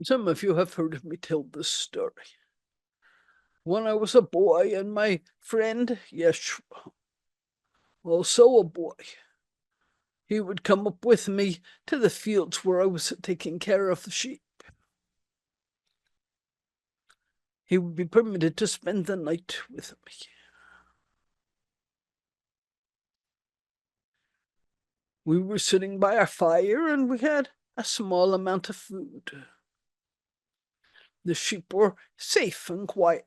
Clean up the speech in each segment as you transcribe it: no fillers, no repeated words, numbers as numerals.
Some of you have heard me tell this story. When I was a boy and my friend Yeshua, also a boy, he would come up with me to the fields where I was taking care of the sheep. He would be permitted to spend the night with me. We were sitting by our fire and we had a small amount of food. The sheep were safe and quiet.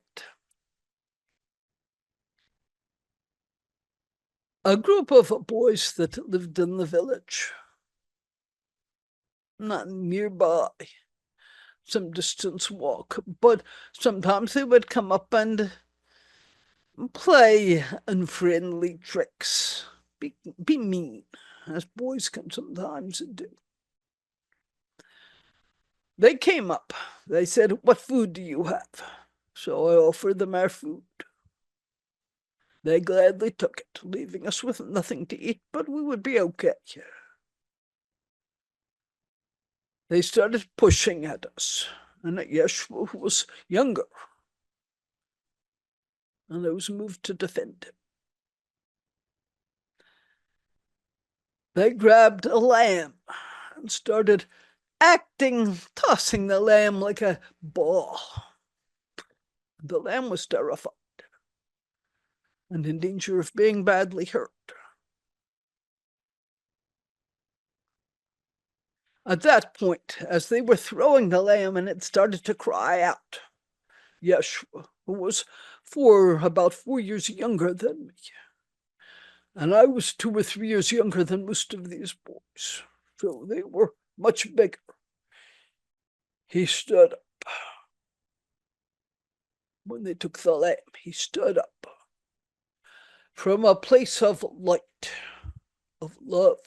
A group of boys that lived in the village, not nearby, some distance walk, but sometimes they would come up and play unfriendly tricks, be mean, as boys can sometimes do. They came up. They said, "What food do you have?" So I offered them our food. They gladly took it, leaving us with nothing to eat, but we would be okay. They started pushing at us, and Yeshua, who was younger, and I was moved to defend him. They grabbed a lamb and started tossing the lamb like a ball. The lamb was terrified and in danger of being badly hurt. At that point, as they were throwing the lamb and it started to cry out, Yeshua, who was about 4 years younger than me, and I was 2 or 3 years younger than most of these boys, so they were much bigger. He stood up. When they took the lamb, he stood up from a place of light, of love,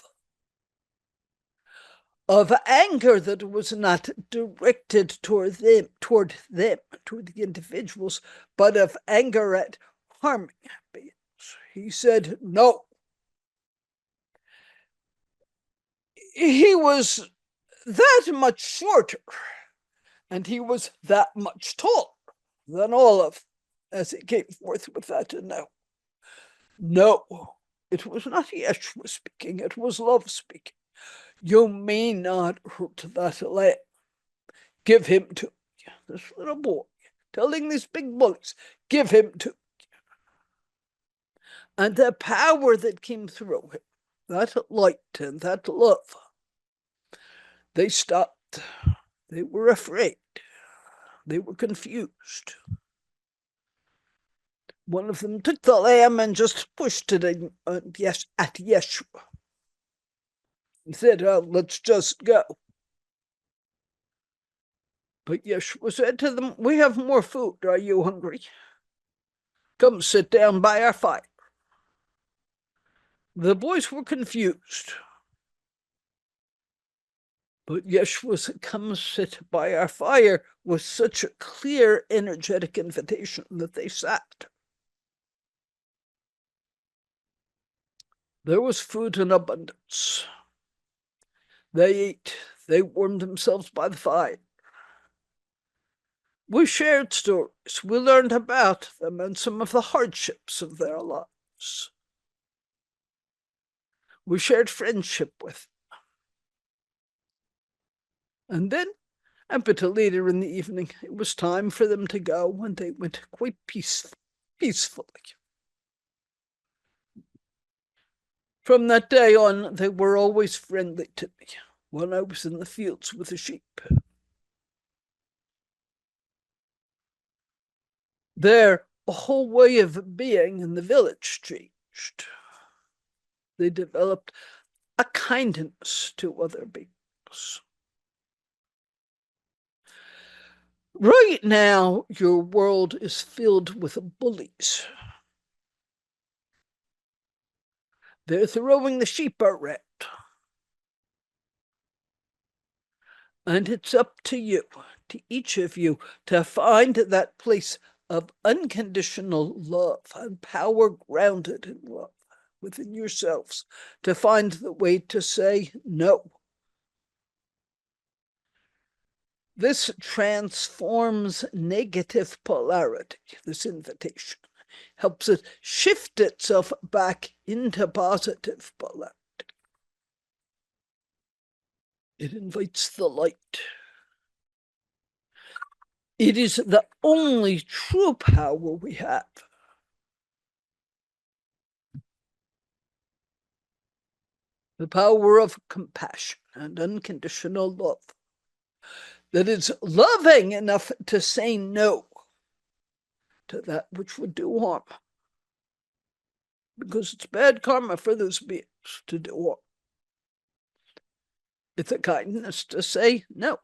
of anger that was not directed toward the individuals, but of anger at harming beings. He said, no. He was that much shorter, and he was that much taller than all of them as he came forth with that no. No, it was not Yeshua speaking, it was love speaking. You may not hurt that lamb. Give him to me. This little boy telling these big bullies, give him to me. And the power that came through him, that light and that love, they stopped. They were afraid. They were confused. One of them took the lamb and just pushed it at Yeshua. He said, let's just go. But Yeshua said to them, we have more food. Are you hungry? Come sit down by our fire. The boys were confused. But Yeshua said, come sit by our fire, with such a clear, energetic invitation that they sat. There was food in abundance. They ate. They warmed themselves by the fire. We shared stories. We learned about them and some of the hardships of their lives. We shared friendship with them. And then, a bit later in the evening, it was time for them to go, and they went quite peacefully. From that day on, they were always friendly to me when I was in the fields with the sheep. Their whole way of being in the village changed. They developed a kindness to other beings. Right now, your world is filled with bullies. They're throwing the sheep around. And it's up to you, to each of you, to find that place of unconditional love and power grounded in love within yourselves, to find the way to say no. This transforms negative polarity, this invitation, helps it shift itself back into positive polarity. It invites the light. It is the only true power we have. The power of compassion and unconditional love. That is loving enough to say no to that which would do harm. Because it's bad karma for those beings to do harm. It's a kindness to say no.